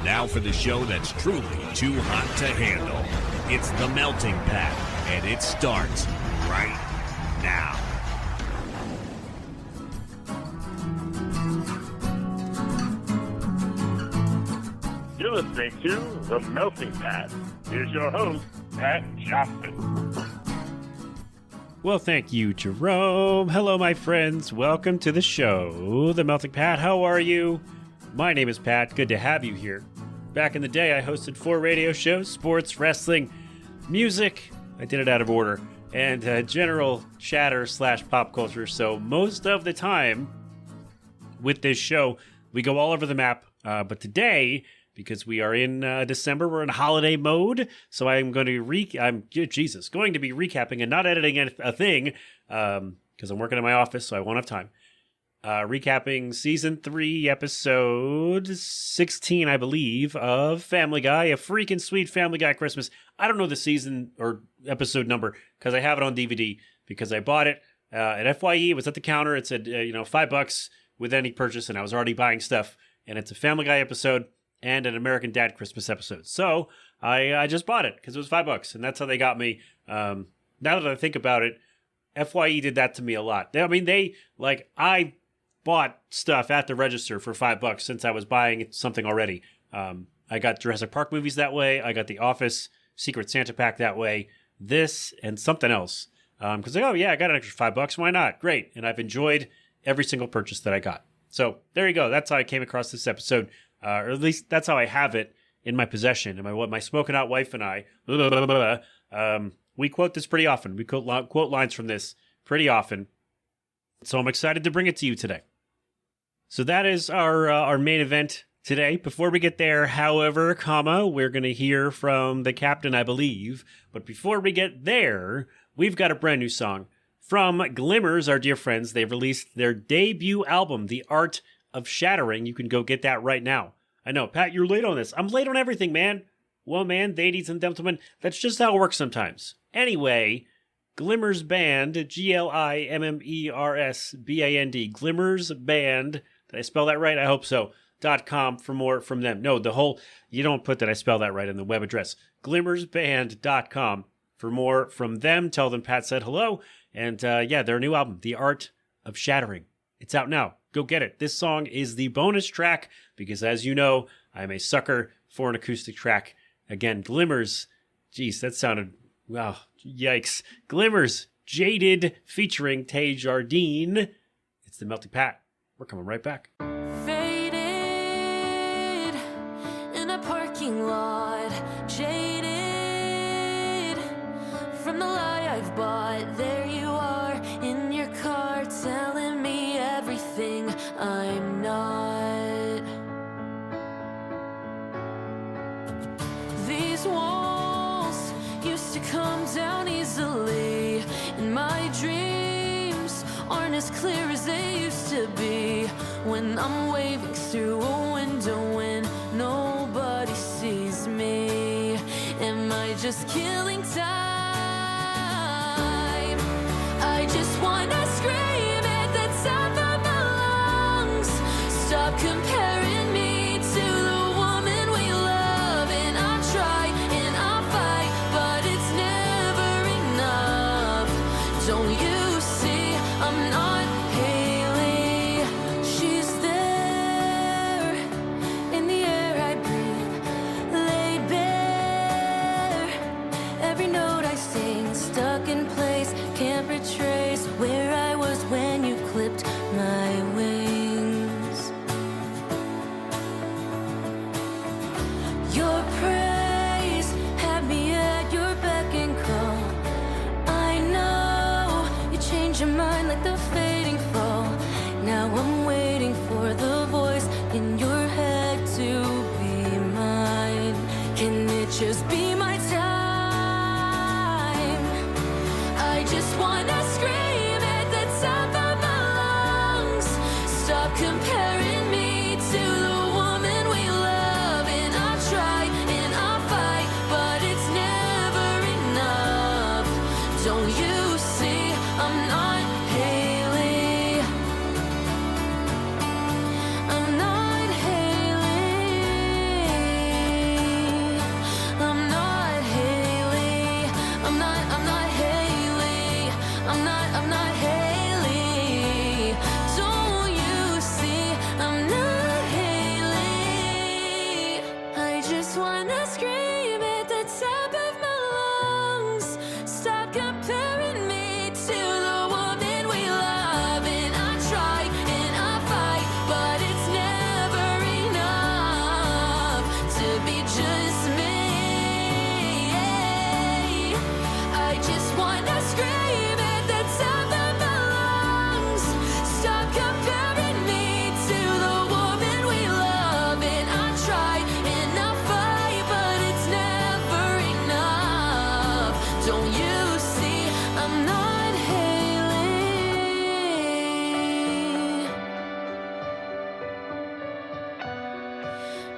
Now for the show that's truly too hot to handle. It's the Melting Pat, and it starts right now. You're listening to The Melting Pat. Here's your host, Pat Johnson. Well, thank you, Jerome. Hello, my friends. Welcome to the show, The Melting Pat. How are you? My name is Pat. Good to have you here. Back in the day, I hosted 4 radio shows: sports, wrestling, music. I did it out of order. And general chatter / pop culture. So most of the time with this show, we go all over the map. But today, because we are in December, we're in holiday mode. So I'm going to be recapping and not editing a thing because I'm working in my office, so I won't have time. Recapping season 3, episode 16, I believe, of Family Guy, a freaking sweet Family Guy Christmas. I don't know the season or episode number because I have it on DVD because I bought it at FYE. It was at the counter. It said, $5 with any purchase, and I was already buying stuff. And it's a Family Guy episode and an American Dad Christmas episode. So I just bought it because it was $5, and that's how they got me. Now that I think about it, FYE did that to me a lot. I bought stuff at the register for $5 since I was buying something already. I got Jurassic Park movies that way. I got The Office Secret Santa pack that way. This and something else. Because I got an extra $5. Why not? Great. And I've enjoyed every single purchase that I got. So there you go. That's how I came across this episode. Or at least that's how I have it in my possession. And my smoking hot wife and I, we quote this pretty often. We quote lines from this pretty often. So I'm excited to bring it to you today. So that is our main event today. Before we get there, however, we're going to hear from the captain, I believe. But before we get there, we've got a brand new song from Glimmers, our dear friends. They've released their debut album, The Art of Shattering. You can go get that right now. I know, Pat, you're late on this. I'm late on everything, man. Well, man, ladies and gentlemen, that's just how it works sometimes. Anyway, Glimmers Band, GLIMMERSBAND, Glimmers Band. Did I spell that right? I hope so. .com for more from them. No, you don't put that I spell that right in the web address. glimmersband.com for more from them. Tell them Pat said hello. And their new album, The Art of Shattering. It's out now. Go get it. This song is the bonus track because, as you know, I'm a sucker for an acoustic track. Again, Glimmers. Geez, that sounded, wow, yikes. Glimmers, Jaded, featuring Tay Jardine. It's the Melting Pat. We're coming right back. Faded in a parking lot, jaded from the lie I've bought. There you are in your car telling me everything I'm not. These walls used to come down easily, and my dreams aren't as clear as they used to be. When I'm waving through a window when nobody sees me, am I just killing time? I just wanna scream at the top of my lungs. Stop comparing me to the woman we love. And I try and I fight, but it's never enough. Don't you see I'm not Haley? She's there in the air I breathe, laid bare. Every note I sing, stuck in place, can't retrace where I was when you clipped my wings.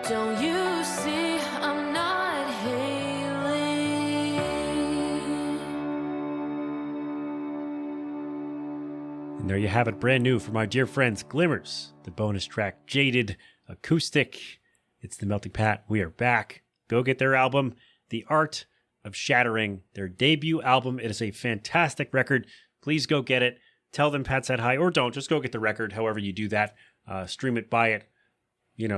Don't you see I'm not Haley? And there you have it, brand new from our dear friends Glimmers, the bonus track Jaded Acoustic. It's the Melting Pat. We are back. Go get their album, The Art of Shattering, their debut album. It is a fantastic record. Please go get it. Tell them Pat said hi, or don't. Just go get the record, however you do that. Stream it, buy it.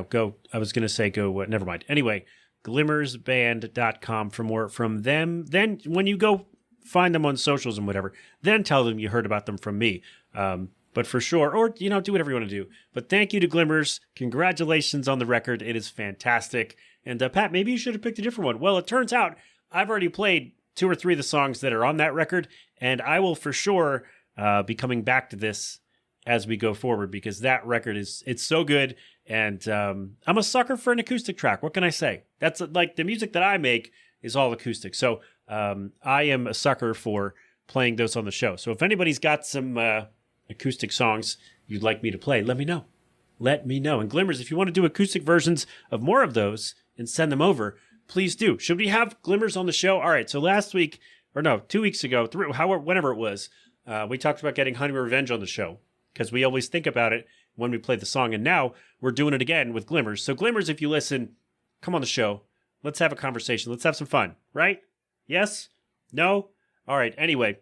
Go. I was going to say go. Never mind. Anyway, glimmersband.com for more from them. Then when you go find them on socials and whatever, then tell them you heard about them from me. But for sure, or, do whatever you want to do. But thank you to Glimmers. Congratulations on the record. It is fantastic. And Pat, maybe you should have picked a different one. Well, it turns out I've already played 2 or 3 of the songs that are on that record, and I will for sure be coming back to this as we go forward, because that record it's so good. And I'm a sucker for an acoustic track. What can I say? That's like the music that I make is all acoustic. So I am a sucker for playing those on the show. So if anybody's got some acoustic songs you'd like me to play, let me know. Let me know. And Glimmers, if you want to do acoustic versions of more of those and send them over, please do. Should we have Glimmers on the show? All right. So last week, or no, 2 weeks ago, whenever it was, we talked about getting Honey Revenge on the show, because we always think about it when we play the song. And now we're doing it again with Glimmers. So Glimmers, if you listen, come on the show. Let's have a conversation. Let's have some fun, right? Yes? No? All right. Anyway,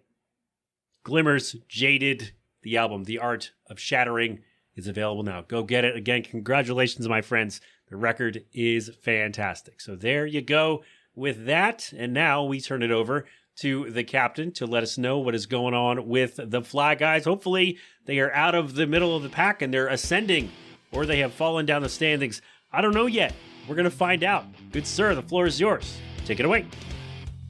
Glimmers, Jaded, the album, The Art of Shattering, is available now. Go get it. Again, congratulations, my friends. The record is fantastic. So there you go with that. And now we turn it over to the captain to let us know what is going on with the Fly Guys. Hopefully they are out of the middle of the pack and they're ascending, or they have fallen down the standings. I don't know yet. We're going to find out. Good sir, the floor is yours. Take it away.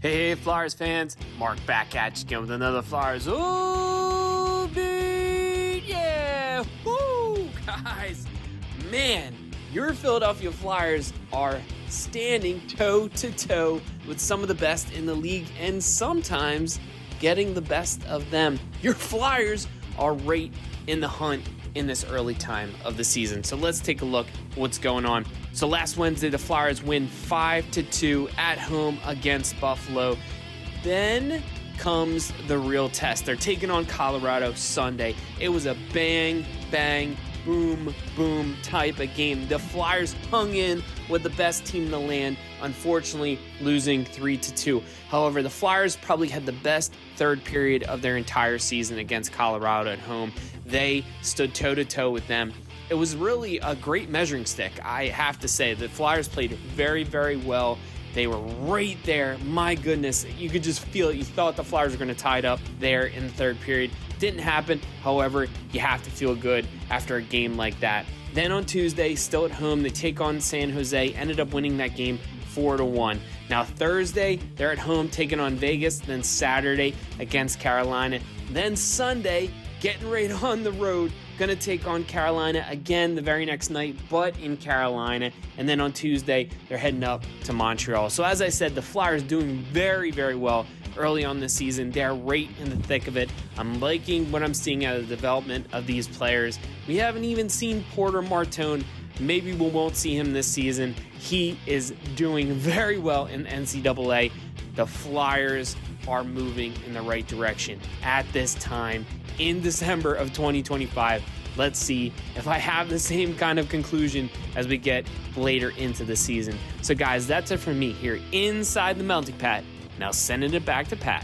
Hey, Flyers fans. Mark back at you again with another Flyers. Ooh, beat, yeah. Woo, guys. Man, your Philadelphia Flyers are standing toe-to-toe with some of the best in the league, and sometimes getting the best of them. Your Flyers are right in the hunt in this early time of the season. So let's take a look at what's going on. So last Wednesday, the Flyers win 5-2 at home against Buffalo. Then comes the real test. They're taking on Colorado Sunday. It was a bang, bang, boom, boom type of game. The Flyers hung in with the best team in the land, unfortunately losing 3-2. However, the Flyers probably had the best third period of their entire season against Colorado at home. They stood toe-to-toe with them. It was really a great measuring stick, I have to say. The Flyers played very, very well. They were right there. My goodness, you could just feel it. You thought the Flyers were going to tie it up there in the third period. Didn't happen. However, you have to feel good after a game like that. Then on Tuesday, still at home, they take on San Jose, ended up winning that game 4-1. Now Thursday, they're at home taking on Vegas, then Saturday against Carolina. Then Sunday, getting right on the road, gonna take on Carolina again the very next night, but in Carolina. And then on Tuesday, they're heading up to Montreal. So as I said, the Flyers doing very, very well early on this season. They're right in the thick of it. I'm liking what I'm seeing out of the development of these players. We haven't even seen Porter Martone. Maybe we won't see him this season. He is doing very well in NCAA. The Flyers are moving in the right direction at this time in December of 2025. Let's see if I have the same kind of conclusion as we get later into the season. So guys, that's it for me here inside the Melting Pat. Now sending it back to Pat.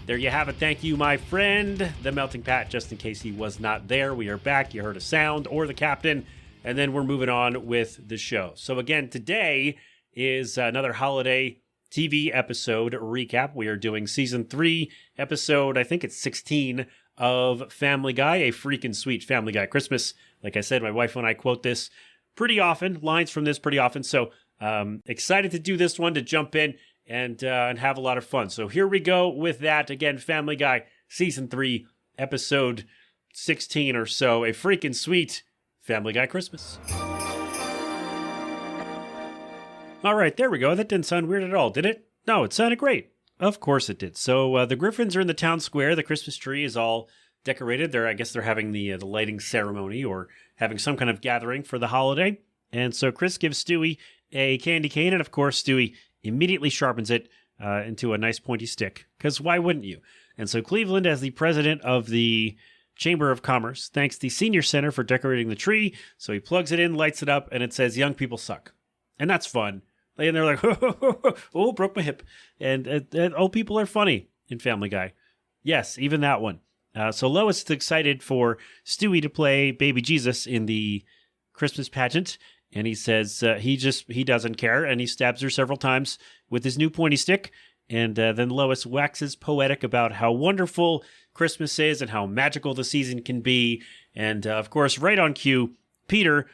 There you have it. Thank you, my friend, the Melting Pat. Just in case he was not there, we are back. You heard a sound or the captain, and then we're moving on with the show. So again, today is another holiday TV episode recap. We are doing season 3 episode, I think it's 16 of Family Guy, a freaking sweet Family Guy Christmas. Like I said, my wife and I quote this pretty often, lines from this pretty often. So excited to do this one, to jump in and have a lot of fun. So here we go with that. Again, Family Guy, season 3, episode 16 or so, a freaking sweet Family Guy Christmas. All right, there we go. That didn't sound weird at all, did it? No, it sounded great. Of course it did. So the Griffins are in the town square. The Christmas tree is all decorated. I guess they're having the lighting ceremony or having some kind of gathering for the holiday. And so Chris gives Stewie a candy cane, and of course Stewie immediately sharpens it into a nice pointy stick, because why wouldn't you? And so Cleveland, as the president of the Chamber of Commerce, thanks the Senior Center for decorating the tree. So he plugs it in, lights it up, and it says, "Young people suck." And that's fun. And they're like, "Oh, broke my hip." And old people are funny in Family Guy. Yes, even that one. So Lois is excited for Stewie to play Baby Jesus in the Christmas pageant. And he says he doesn't care. And he stabs her several times with his new pointy stick. And then Lois waxes poetic about how wonderful Christmas is and how magical the season can be. And of course, right on cue, Peter,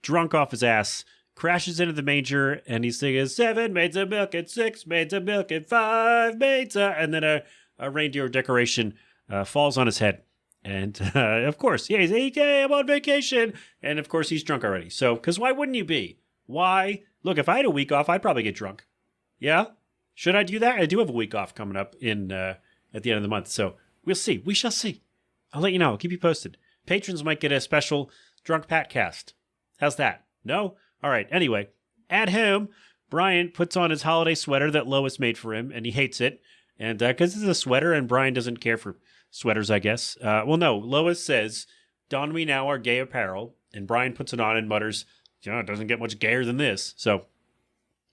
drunk off his ass, crashes into the manger, and he's singing 7 maids of milk and 6 maids of milk and 5 maids of... And then a reindeer decoration falls on his head. And of course, yeah, he's like, "Hey, I'm on vacation." And of course, he's drunk already. So, because why wouldn't you be? Why? Look, if I had a week off, I'd probably get drunk. Yeah? Should I do that? I do have a week off coming up at the end of the month. So we'll see. We shall see. I'll let you know. I'll keep you posted. Patrons might get a special Drunk Pat cast. How's that? No? All right. Anyway, at home, Brian puts on his holiday sweater that Lois made for him, and he hates it. And because it's a sweater, and Brian doesn't care for sweaters, I guess. Well, no. Lois says, "Don we now our gay apparel." And Brian puts it on and mutters, "It doesn't get much gayer than this." So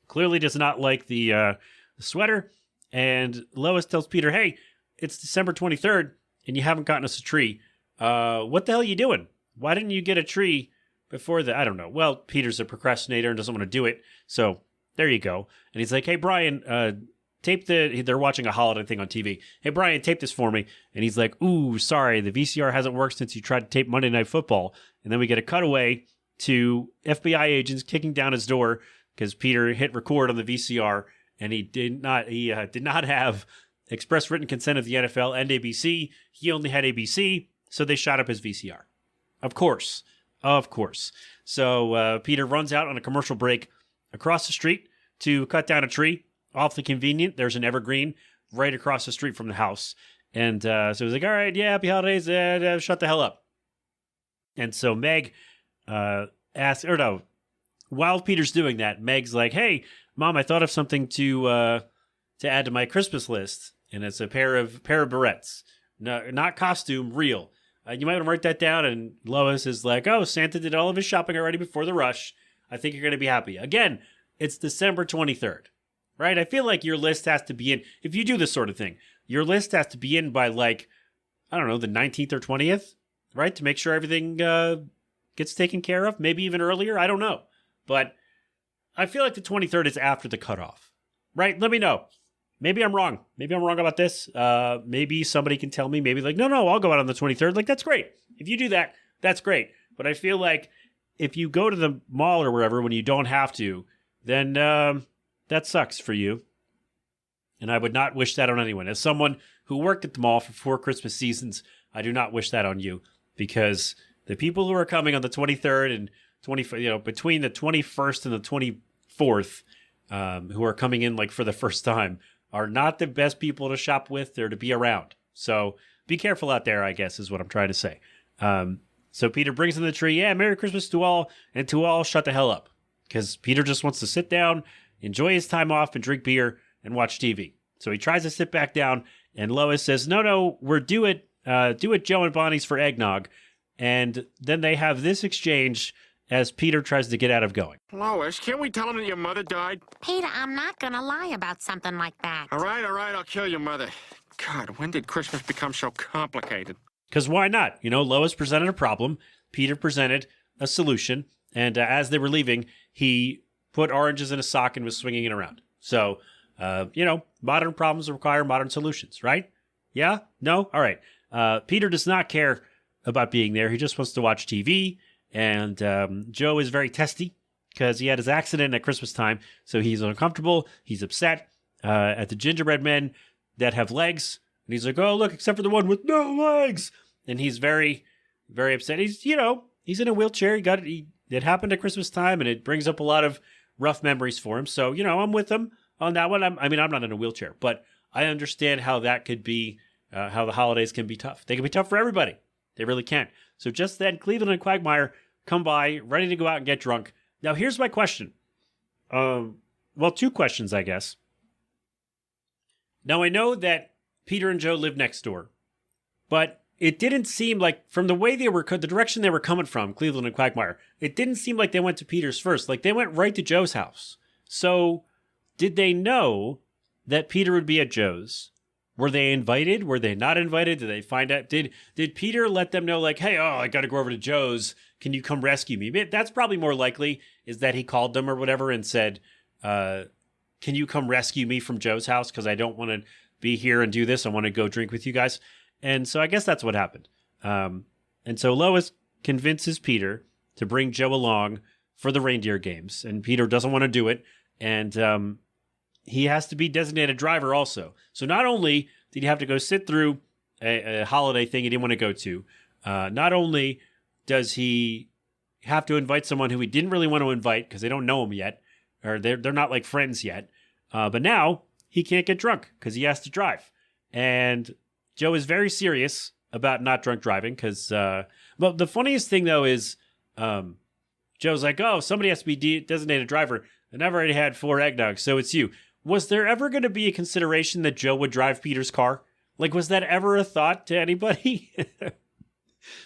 clearly does not like the sweater. And Lois tells Peter, "Hey, it's December 23rd, and you haven't gotten us a tree. What the hell are you doing? Why didn't you get a tree before the..." I don't know. Well, Peter's a procrastinator and doesn't want to do it. So there you go. And he's like, "Hey, Brian, tape they're watching a holiday thing on TV. Hey, Brian, tape this for me." And he's like, "Ooh, sorry, the VCR hasn't worked since you tried to tape Monday Night Football." And then we get a cutaway to FBI agents kicking down his door because Peter hit record on the VCR, and he did not have express written consent of the NFL and ABC. He only had ABC, so they shot up his VCR. Of course. So Peter runs out on a commercial break across the street to cut down a tree. Awfully convenient. There's an evergreen right across the street from the house. And so he's like, "All right, yeah, happy holidays, shut the hell up." And so Meg asks, or no, while Peter's doing that, Meg's like, "Hey, Mom, I thought of something to add to my Christmas list. And it's a pair of barrettes. No, not costume, real. You might want to write that down." And Lois is like, "Oh, Santa did all of his shopping already before the rush. I think you're going to be happy." Again, it's December 23rd. Right? I feel like your list has to be in, if you do this sort of thing, your list has to be in by like, I don't know, the 19th or 20th, right? To make sure everything gets taken care of. Maybe even earlier. I don't know. But I feel like the 23rd is after the cutoff, right? Let me know. Maybe I'm wrong. Maybe I'm wrong about this. Maybe somebody can tell me. Maybe like, no, I'll go out on the 23rd. Like, that's great. If you do that, that's great. But I feel like if you go to the mall or wherever when you don't have to, then that sucks for you. And I would not wish that on anyone. As someone who worked at the mall for 4 Christmas seasons, I do not wish that on you. Because the people who are coming on the 23rd and between the 21st and the 24th, who are coming in like for the first time, are not the best people to shop with or to be around. So be careful out there, I guess, is what I'm trying to say. So Peter brings in the tree. Yeah, Merry Christmas to all, and to all, shut the hell up. Because Peter just wants to sit down, enjoy his time off, and drink beer and watch TV. So he tries to sit back down, and Lois says, no, we're due at Joe and Bonnie's for eggnog. And then they have this exchange as Peter tries to get out of going. Lois, can't we tell him that your mother died? Peter, I'm not gonna lie about something like that. All right, I'll kill your mother. God, when did Christmas become so complicated? Because why not? Lois presented a problem. Peter presented a solution. And as they were leaving, he put oranges in a sock and was swinging it around. So, modern problems require modern solutions, right? Yeah? No? All right. Peter does not care about being there. He just wants to watch TV. And Joe is very testy because he had his accident at Christmas time. So he's uncomfortable. He's upset at the gingerbread men that have legs. And he's like, oh, look, except for the one with no legs. And he's very, very upset. He's in a wheelchair. It happened at Christmas time, and it brings up a lot of rough memories for him. So, I'm with him on that one. I'm not in a wheelchair, but I understand how that could be how the holidays can be tough. They can be tough for everybody. They really can. So just then, Cleveland and Quagmire come by, ready to go out and get drunk. Now, here's my question. Well, two questions, I guess. Now, I know that Peter and Joe live next door, but it didn't seem like, from the way they were, the direction they were coming from, Cleveland and Quagmire, it didn't seem like they went to Peter's first. Like, they went right to Joe's house. So, did they know that Peter would be at Joe's? Were they invited? Were they not invited? Did they find out? Did Peter let them know, like, hey, I got to go over to Joe's. Can you come rescue me? That's probably more likely, is that he called them or whatever and said, can you come rescue me from Joe's house? Because I don't want to be here and do this. I want to go drink with you guys. And so I guess that's what happened. And so Lois convinces Peter to bring Joe along for the reindeer games. And Peter doesn't want to do it. And he has to be designated driver also. So not only did he have to go sit through a holiday thing he didn't want to go to, not only does he have to invite someone who he didn't really want to invite because they don't know him yet, or they're not like friends yet, but now he can't get drunk because he has to drive. And Joe is very serious about not drunk driving because, well, the funniest thing though is Joe's like, oh, somebody has to be designated driver, and I've already had 4 eggnogs, so it's you. Was there ever going to be a consideration that Joe would drive Peter's car? Like, was that ever a thought to anybody?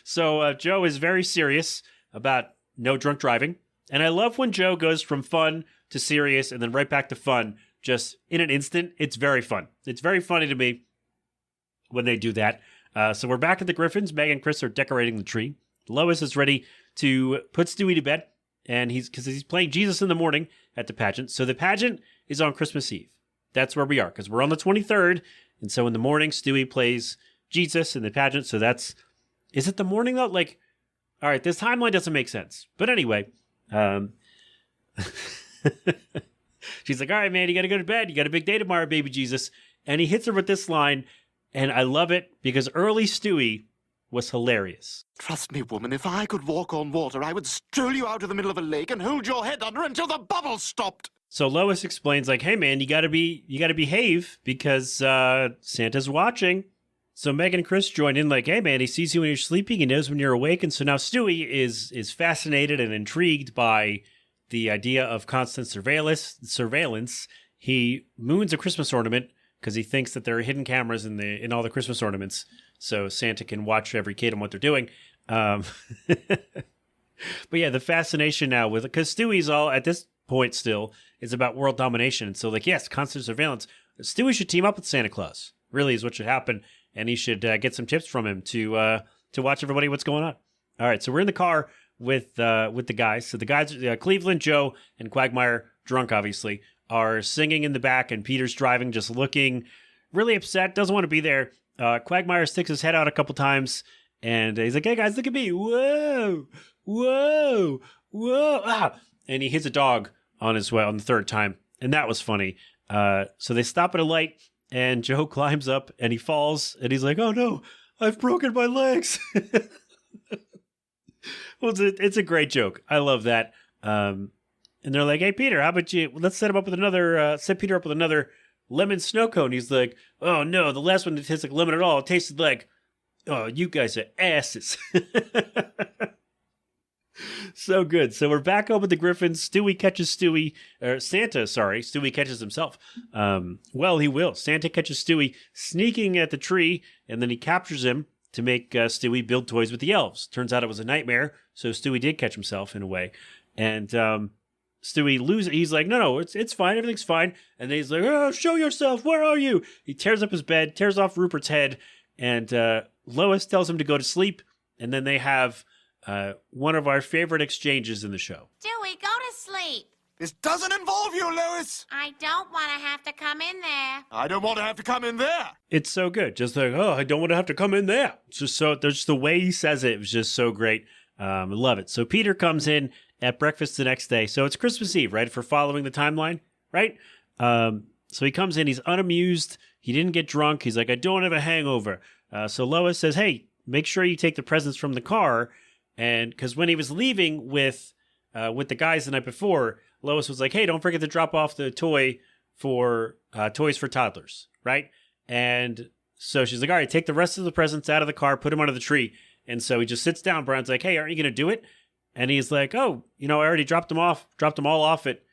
So Joe is very serious about no drunk driving. And I love when Joe goes from fun to serious and then right back to fun just in an instant. It's very fun. It's very funny to me when they do that. So we're back at the Griffins. Meg and Chris are decorating the tree. Lois is ready to put Stewie to bed, and because he's playing Jesus in the morning at the pageant. So the pageant is on Christmas Eve. That's where we are, because we're on the 23rd. And so in the morning, Stewie plays Jesus in the pageant. So is it the morning though? Like, all right, this timeline doesn't make sense. But anyway, she's like, all right, man, you got to go to bed. You got a big day tomorrow, baby Jesus. And he hits her with this line. And I love it because early Stewie was hilarious. Trust me, woman, if I could walk on water, I would stroll you out to the middle of a lake and hold your head under until the bubbles stopped. So Lois explains, like, hey, man, you got to behave because Santa's watching. So Meg and Chris join in, like, hey, man, he sees you when you're sleeping. He knows when you're awake. And so now Stewie is fascinated and intrigued by the idea of constant surveillance. He moons a Christmas ornament because he thinks that there are hidden cameras in all the Christmas ornaments, so Santa can watch every kid and what they're doing. But yeah, the fascination now because Stewie's all at this point still is about world domination, and so like yes, constant surveillance. Stewie should team up with Santa Claus. Really, is what should happen, and he should get some tips from him to watch everybody what's going on. All right, so we're in the car with the guys. So the guys, Cleveland, Joe, and Quagmire, drunk obviously, are singing in the back, and Peter's driving, just looking really upset, doesn't want to be there. Quagmire sticks his head out a couple times, and he's like, hey guys, look at me. Whoa, whoa, whoa. Ah! And he hits a dog on his way on the 3rd time, and that was funny. So they stop at a light, and Joe climbs up, and he falls, and he's like, oh no, I've broken my legs. Well, it's a great joke. I love that. And they're like, hey, Peter, how about let's set Peter up with another lemon snow cone. He's like, oh, no, the last one didn't taste like lemon at all. It tasted like, oh, you guys are asses. So good. So we're back up with the Griffins. Stewie catches Stewie catches himself. Well, he will. Santa catches Stewie sneaking at the tree, and then he captures him to make Stewie build toys with the elves. Turns out it was a nightmare, so Stewie did catch himself in a way. And Stewie loses. He's like, no, it's fine. Everything's fine. And then he's like, oh, show yourself. Where are you? He tears up his bed, tears off Rupert's head, and Lois tells him to go to sleep. And then they have one of our favorite exchanges in the show. Dewey, go to sleep. This doesn't involve you, Lois. I don't want to have to come in there. I don't want to have to come in there. It's so good. Just like, oh, I don't want to have to come in there. It's just so, there's the way he says it. It was just so great. I love it. So Peter comes in at breakfast the next day. So it's Christmas Eve, right? For following the timeline, right? So he comes in, he's unamused. He didn't get drunk. He's like, I don't have a hangover. So Lois says, hey, make sure you take the presents from the car. And because when he was leaving with the guys the night before, Lois was like, hey, don't forget to drop off the toy for Toys for Toddlers, right? And So she's like, all right, take the rest of the presents out of the car, put them under the tree. And so he just sits down. Brian's like, hey, aren't you going to do it? And he's like, oh, I already dropped them all off at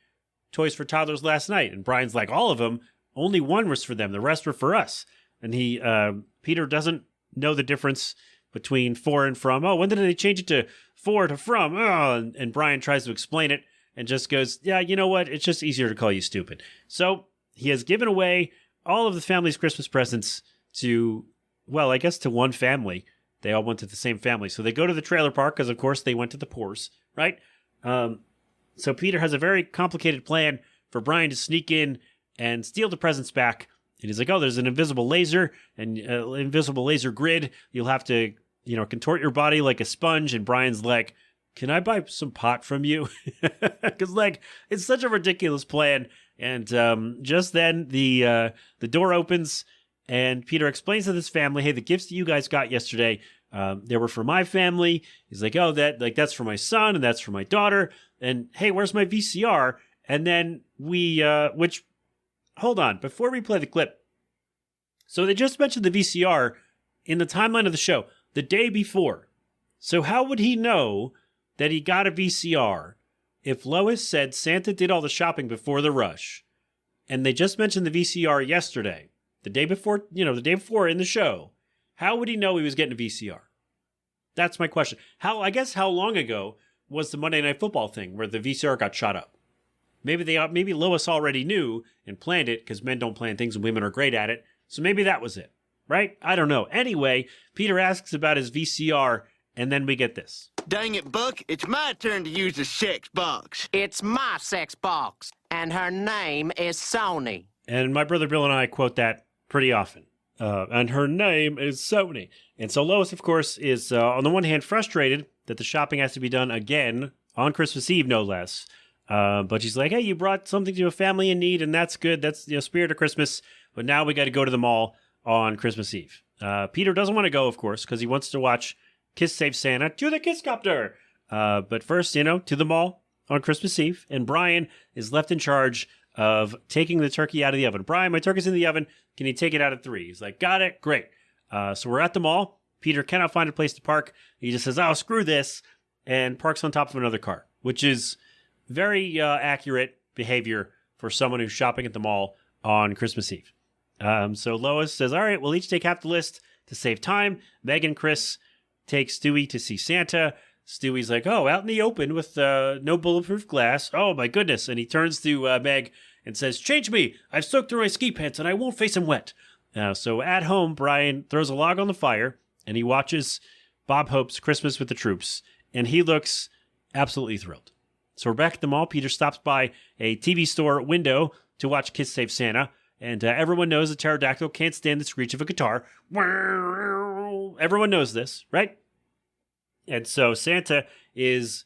Toys for Toddlers last night. And Brian's like, all of them? Only one was for them. The rest were for us. And Peter doesn't know the difference between for and from. Oh, when did they change it to for to from? Oh, and Brian tries to explain it and just goes, yeah, you know what? It's just easier to call you stupid. So he has given away all of the family's Christmas presents to, well, I guess to one family. They all went to the same family. So they go to the trailer park because, of course, they went to the Poors, right? So Peter has a very complicated plan for Brian to sneak in and steal the presents back. And he's like, oh, there's an invisible laser and invisible laser grid. You'll have to, contort your body like a sponge. And Brian's like, can I buy some pot from you? Because, it's such a ridiculous plan. And just then the door opens and Peter explains to this family, hey, the gifts that you guys got yesterday, they were for my family. He's like, oh, that's for my son and that's for my daughter. And hey, where's my VCR? And then hold on, before we play the clip. So they just mentioned the VCR in the timeline of the show the day before. So how would he know that he got a VCR if Lois said Santa did all the shopping before the rush? And they just mentioned the VCR yesterday, the day before in the show. How would he know he was getting a VCR? That's my question. How long ago was the Monday Night Football thing where the VCR got shot up? Maybe Lois already knew and planned it because men don't plan things and women are great at it. So maybe that was it, right? I don't know. Anyway, Peter asks about his VCR and then we get this. Dang it, Buck. It's my turn to use the sex box. It's my sex box, and her name is Sony. And my brother Bill and I quote that pretty often. And her name is Sony. And so Lois, of course, is on the one hand frustrated that the shopping has to be done again on Christmas Eve, no less. But she's like, hey, you brought something to a family in need, and that's good. That's the spirit of Christmas. But now we got to go to the mall on Christmas Eve. Peter doesn't want to go, of course, because he wants to watch Kiss Save Santa to the Kiss Copter. But first, to the mall on Christmas Eve. And Brian is left in charge of taking the turkey out of the oven. Brian, my turkey's in the oven. Can you take it out at 3? He's like, got it. Great. So we're at the mall. Peter cannot find a place to park. He just says, oh, screw this, and parks on top of another car, which is very accurate behavior for someone who's shopping at the mall on Christmas Eve. So Lois says, all right, we'll each take half the list to save time. Meg and Chris take Stewie to see Santa. Stewie's like, oh, out in the open with no bulletproof glass. Oh, my goodness. And he turns to Meg and says, change me. I've soaked through my ski pants and I won't face him wet. So at home, Brian throws a log on the fire and he watches Bob Hope's Christmas with the Troops. And he looks absolutely thrilled. So we're back at the mall. Peter stops by a TV store window to watch Kiss Save Santa. And everyone knows the pterodactyl can't stand the screech of a guitar. Everyone knows this, right? And so Santa is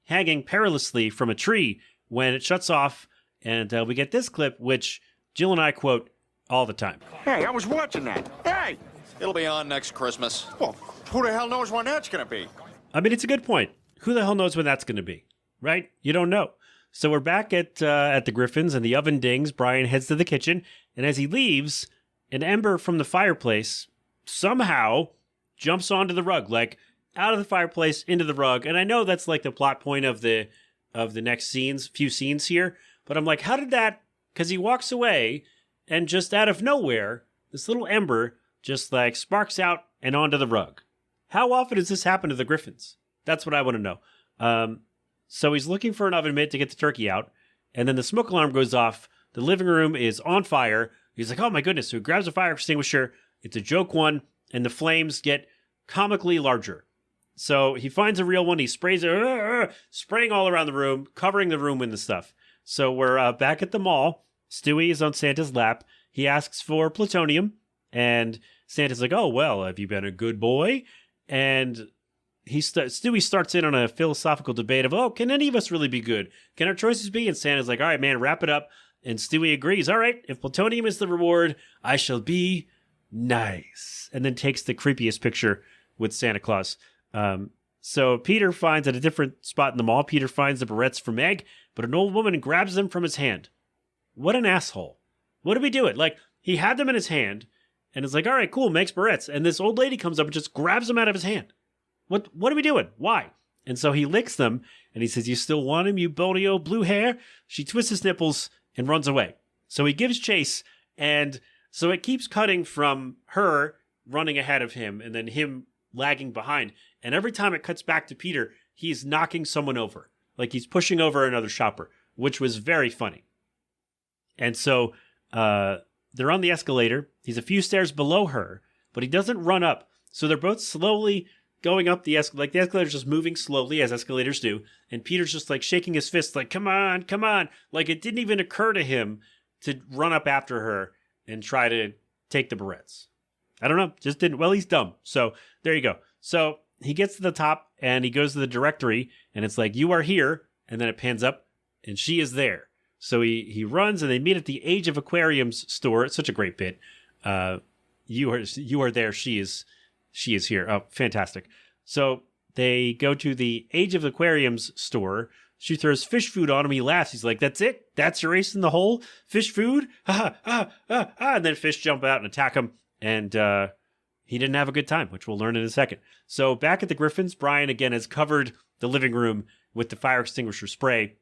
hanging perilously from a tree when it shuts off. And we get this clip, which Jill and I quote all the time. Hey, I was watching that. Hey! It'll be on next Christmas. Well, who the hell knows when that's going to be? I mean, it's a good point. Who the hell knows when that's going to be, right? You don't know. So we're back at the Griffins and the oven dings. Brian heads to the kitchen. And as he leaves, an ember from the fireplace somehow jumps onto the rug, like out of the fireplace into the rug. And I know that's like the plot point of the next few scenes here. But I'm like, how did that? Because he walks away and just out of nowhere, this little ember just like sparks out and onto the rug. How often does this happen to the Griffins? That's what I want to know. So he's looking for an oven mitt to get the turkey out. And then the smoke alarm goes off. The living room is on fire. He's like, oh my goodness. So he grabs a fire extinguisher. It's a joke one. And the flames get comically larger. So he finds a real one. He sprays it, spraying all around the room, covering the room in the stuff. So we're back at the mall. Stewie is on Santa's lap. He asks for plutonium. And Santa's like, oh, well, have you been a good boy? And Stewie starts in on a philosophical debate of, oh, can any of us really be good? Can our choices be? And Santa's like, all right, man, wrap it up. And Stewie agrees. All right, if plutonium is the reward, I shall be nice. And then takes the creepiest picture with Santa Claus. So Peter finds at a different spot in the mall, Peter finds the barrettes for Meg, but an old woman grabs them from his hand. What an asshole. What did we do it? Like, he had them in his hand, And it's like, all right, cool, makes barrettes. And this old lady comes up and just grabs them out of his hand. What are we doing? Why? And so he licks them, and he says, you still want him, you bony old blue hair? She twists his nipples and runs away. So he gives chase, and so it keeps cutting from her running ahead of him and then him lagging behind. And every time it cuts back to Peter, he's knocking someone over. Like he's pushing over another shopper, which was very funny. And so they're on the escalator. He's a few stairs below her, but he doesn't run up. So they're both slowly going up the escalator. Like the escalator's just moving slowly, as escalators do. And Peter's just like shaking his fist, like, come on, come on. Like it didn't even occur to him to run up after her and try to take the barrettes. I don't know. Just didn't. Well, he's dumb. So there you go. So he gets to the top and he goes to the directory and it's like, you are here. And then it pans up and she is there. So he runs and they meet at the Age of Aquariums store. It's such a great bit. You are there. She is here. Oh, fantastic. So they go to the Age of Aquariums store. She throws fish food on him. He laughs. He's like, that's it? That's your ace in the hole? Fish food? And then fish jump out and attack him. And he didn't have a good time, which we'll learn in a second. So back at the Griffins, Brian again has covered the living room with the fire extinguisher spray.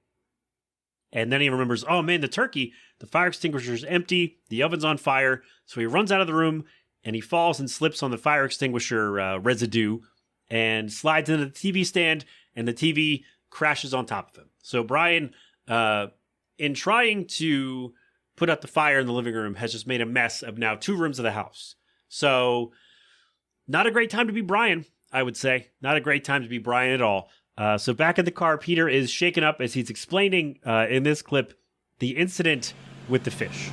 And then he remembers, oh man, the fire extinguisher's empty. The oven's on fire. So he runs out of the room and he falls and slips on the fire extinguisher residue and slides into the TV stand and the TV crashes on top of him. So Brian, in trying to put out the fire in the living room, has just made a mess of now 2 rooms of the house. So not a great time to be Brian, I would say. Not a great time to be Brian at all. So back in the car, Peter is shaken up as he's explaining in this clip the incident with the fish.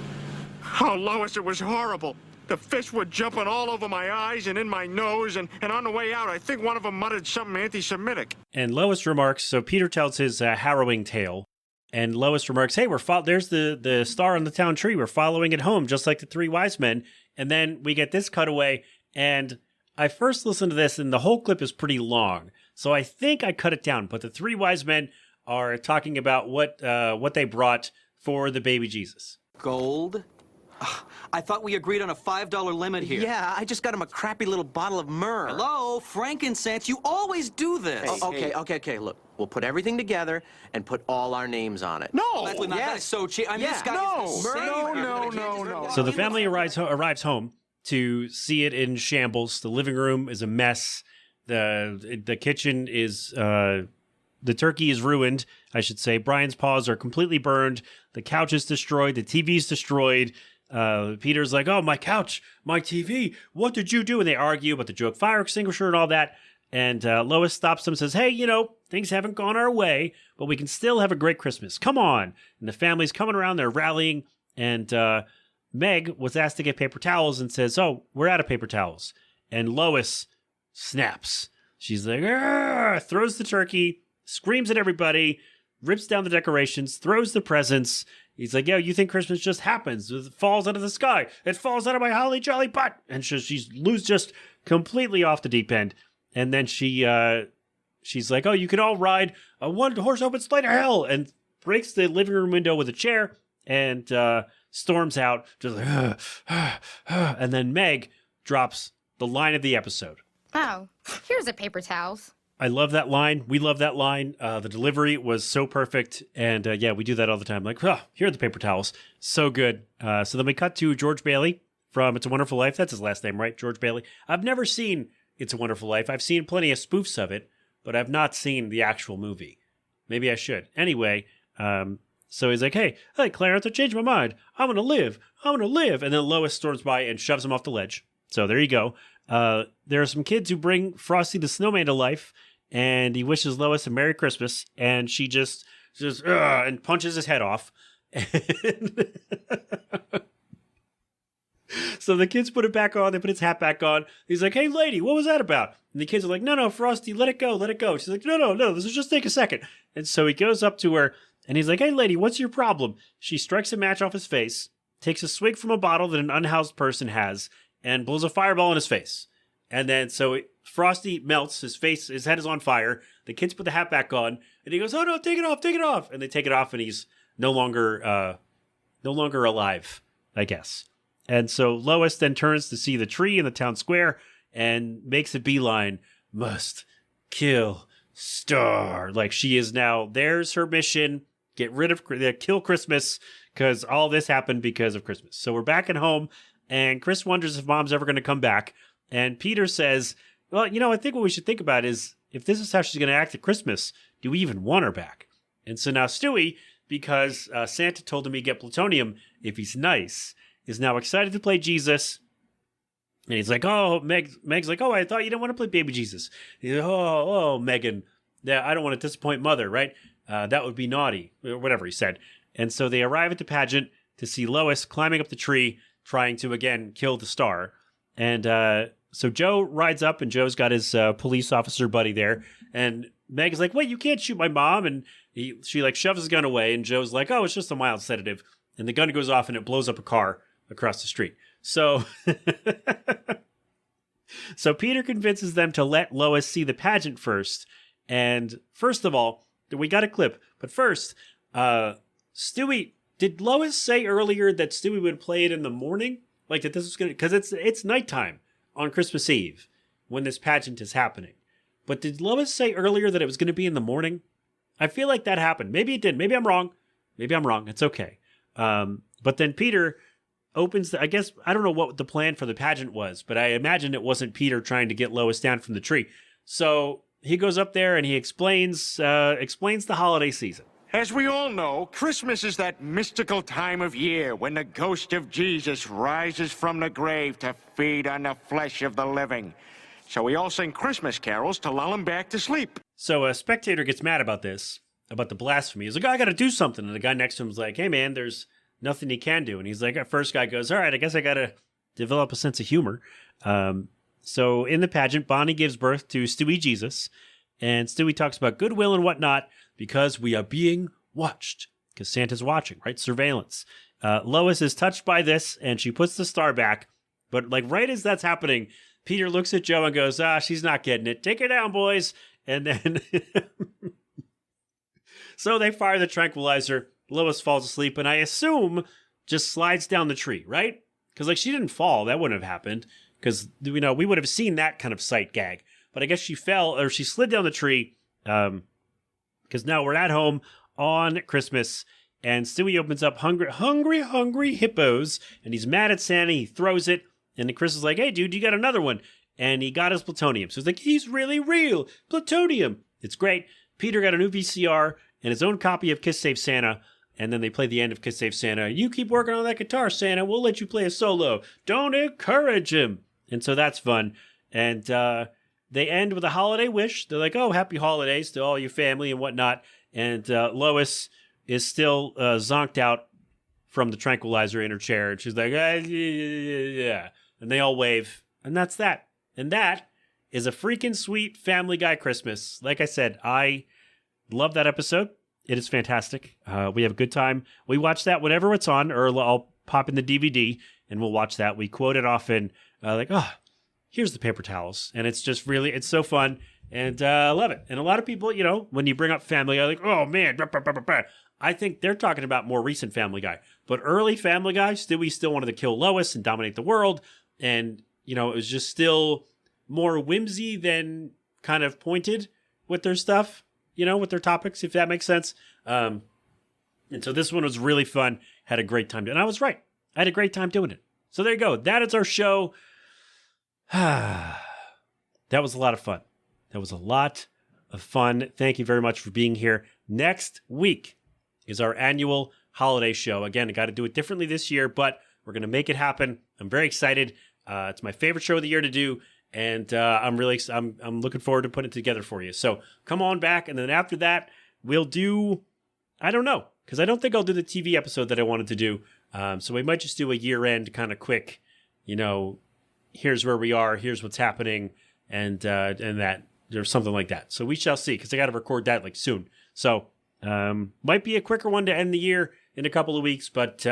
Oh, Lois, it was horrible. The fish were jumping all over my eyes and in my nose, and on the way out, I think one of them muttered something anti-Semitic. And Lois remarks, so Peter tells his harrowing tale, and Lois remarks, hey, there's the star on the town tree. We're following it home, just like the 3 wise men. And then we get this cutaway, and I first listened to this, and the whole clip is pretty long. So I think I cut it down, but the 3 wise men are talking about what they brought for the baby Jesus. Gold? I thought we agreed on a $5 limit here. Yeah, I just got him a crappy little bottle of myrrh. Hello, frankincense. You always do this. Okay. Look, we'll put everything together and put all our names on it. No! That's so cheap. I mean, this guy is No. So the family arrives home to see it in shambles. The living room is a mess. The kitchen is the turkey is ruined, I should say. Brian's paws are completely burned. The couch is destroyed. The TV's destroyed. Peter's like, oh, my couch, my TV, what did you do? And they argue about the joke fire extinguisher and all that. And Lois stops them and says, hey, things haven't gone our way, but we can still have a great Christmas. Come on. And the family's coming around. They're rallying. And Meg was asked to get paper towels and says, oh, we're out of paper towels. And Lois snaps. She's like, argh, throws the turkey, screams at everybody, rips down the decorations, throws the presents. He's like, yo, you think Christmas just happens? It falls out of the sky. It falls out of my holly jolly butt. And she's just completely off the deep end. And then she's like, oh, you can all ride a 1-horse open sleigh to hell, and breaks the living room window with a chair and storms out. Just like, and then Meg drops the line of the episode. Oh, here's a paper towels. I love that line. We love that line. The delivery was so perfect. And yeah, we do that all the time. Like, oh, here are the paper towels. So good. So then we cut to George Bailey from It's a Wonderful Life. That's his last name, right? George Bailey. I've never seen It's a Wonderful Life. I've seen plenty of spoofs of it, but I've not seen the actual movie. Maybe I should. Anyway, so he's like, hey, Clarence, I changed my mind. I want to live. And then Lois storms by and shoves him off the ledge. So there you go. There are some kids who bring Frosty the Snowman to life, and he wishes Lois a Merry Christmas, and she just and punches his head off. So the kids put it back on. They put his hat back on. He's like, hey, lady, what was that about? And the kids are like, no, Frosty, let it go. She's like, no, this will just take a second. And so he goes up to her, and he's like, hey, lady, what's your problem? She strikes a match off his face, takes a swig from a bottle that an unhoused person has, and blows a fireball in his face. And then Frosty melts, his head is on fire. The kids put the hat back on, and he goes, oh no, take it off. And they take it off, and he's no longer alive, I guess. And so Lois then turns to see the tree in the town square and makes a beeline. Must kill Star. Like she is now, there's her mission. Get rid of, kill Christmas, because all this happened because of Christmas. So we're back at home, and Chris wonders if Mom's ever going to come back. And Peter says, well, I think what we should think about is, if this is how she's going to act at Christmas, do we even want her back? And so now Stewie, because Santa told him he'd get plutonium if he's nice, is now excited to play Jesus. And he's like, oh, Meg's like, oh, I thought you didn't want to play baby Jesus. He's like, oh, Megan, yeah, I don't want to disappoint Mother, right? That would be naughty, or whatever he said. And so they arrive at the pageant to see Lois climbing up the tree, trying to, again, kill the star. And so Joe rides up, and Joe's got his police officer buddy there. And Meg's like, wait, you can't shoot my mom. And she like shoves his gun away, and Joe's like, oh, it's just a mild sedative. And the gun goes off, and it blows up a car across the street. So, so Peter convinces them to let Lois see the pageant first. And first of all, we got a clip. But first, Stewie, did Lois say earlier that Stewie would play it in the morning? Like that this was going to, because it's nighttime on Christmas Eve when this pageant is happening. But did Lois say earlier that it was going to be in the morning? I feel like that happened. Maybe it did. Maybe I'm wrong. It's okay. But then Peter opens I guess, I don't know what the plan for the pageant was, but I imagine it wasn't Peter trying to get Lois down from the tree. So he goes up there and he explains the holiday season. As we all know, Christmas is that mystical time of year when the ghost of Jesus rises from the grave to feed on the flesh of the living. So we all sing Christmas carols to lull him back to sleep. So a spectator gets mad about this, about the blasphemy. He's like, oh, I got to do something. And the guy next to him is like, hey, man, there's nothing he can do. And he's like, first guy goes, all right, I guess I got to develop a sense of humor. So in the pageant, Bonnie gives birth to Stewie Jesus. And Stewie talks about goodwill and whatnot because we are being watched. Because Santa's watching, right? Surveillance. Lois is touched by this, and she puts the star back. But like right as that's happening, Peter looks at Joe and goes, she's not getting it. Take her down, boys. And then so they fire the tranquilizer. Lois falls asleep, and I assume just slides down the tree, right? Because like she didn't fall. That wouldn't have happened. Because, we would have seen that kind of sight gag. But I guess she fell, or she slid down the tree. Because now we're at home on Christmas. And Stewie opens up hungry hippos. And he's mad at Santa. He throws it. And Chris is like, hey, dude, you got another one. And he got his plutonium. So he's like, he's really real. Plutonium. It's great. Peter got a new VCR and his own copy of Kiss Save Santa. And then they play the end of Kiss Save Santa. You keep working on that guitar, Santa. We'll let you play a solo. Don't encourage him. And so that's fun. And they end with a holiday wish. They're like, oh, happy holidays to all your family and whatnot. And Lois is still zonked out from the tranquilizer in her chair. And she's like, yeah. And they all wave. And that's that. And that is a freaking sweet Family Guy Christmas. Like I said, I love that episode. It is fantastic. We have a good time. We watch that whenever it's on, or I'll pop in the DVD and we'll watch that. We quote it often, here's the paper towels. And it's just really, it's so fun. And I love it. And a lot of people, when you bring up Family Guy, like, oh man, I think they're talking about more recent Family Guy. But early Family Guy, Stewie still wanted to kill Lois and dominate the world. And, it was just still more whimsy than kind of pointed with their stuff, with their topics, if that makes sense. And so this one was really fun. Had a great time. And I was right. I had a great time doing it. So there you go. That is our show. That was a lot of fun. Thank you very much for being here. Next week is our annual holiday show. Again, I got to do it differently this year, but we're going to make it happen. I'm very excited. It's my favorite show of the year to do. And I'm looking forward to putting it together for you. So come on back. And then after that, we'll do, I don't know, because I don't think I'll do the TV episode that I wanted to do. So we might just do a year-end kind of quick, here's where we are, here's what's happening, and that, or something like that. So we shall see, because I got to record that like soon. So might be a quicker one to end the year in a couple of weeks, but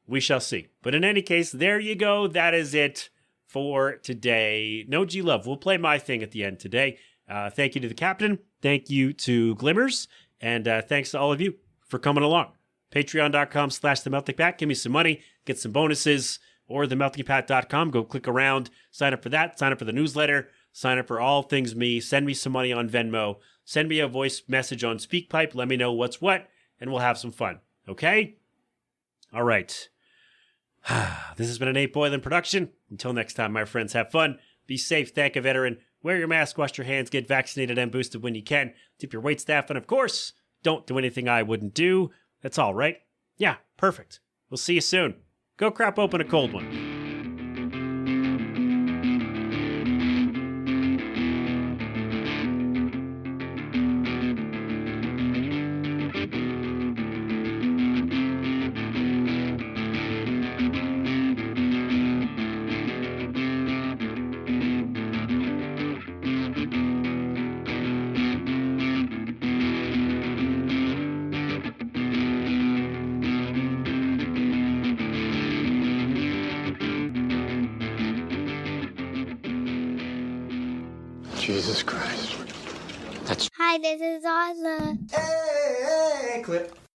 we shall see. But in any case, there you go. That is it for today. No G-Love. We'll play my thing at the end today. Thank you to the captain. Thank you to Glimmers. And thanks to all of you for coming along. Patreon.com/themeltingpat. Give me some money. Get some bonuses. or themeltingpat.com. Go click around, sign up for that, sign up for the newsletter, sign up for all things me, send me some money on Venmo, send me a voice message on SpeakPipe, let me know what's what, and we'll have some fun. Okay? All right. This has been an 8 Boylan production. Until next time, my friends, have fun, be safe, thank a veteran, wear your mask, wash your hands, get vaccinated and boosted when you can, tip your waitstaff, and of course, don't do anything I wouldn't do. That's all, right? Yeah, perfect. We'll see you soon. Go crap open a cold one. Jesus Christ. Hi, this is Ozma. Hey, clip.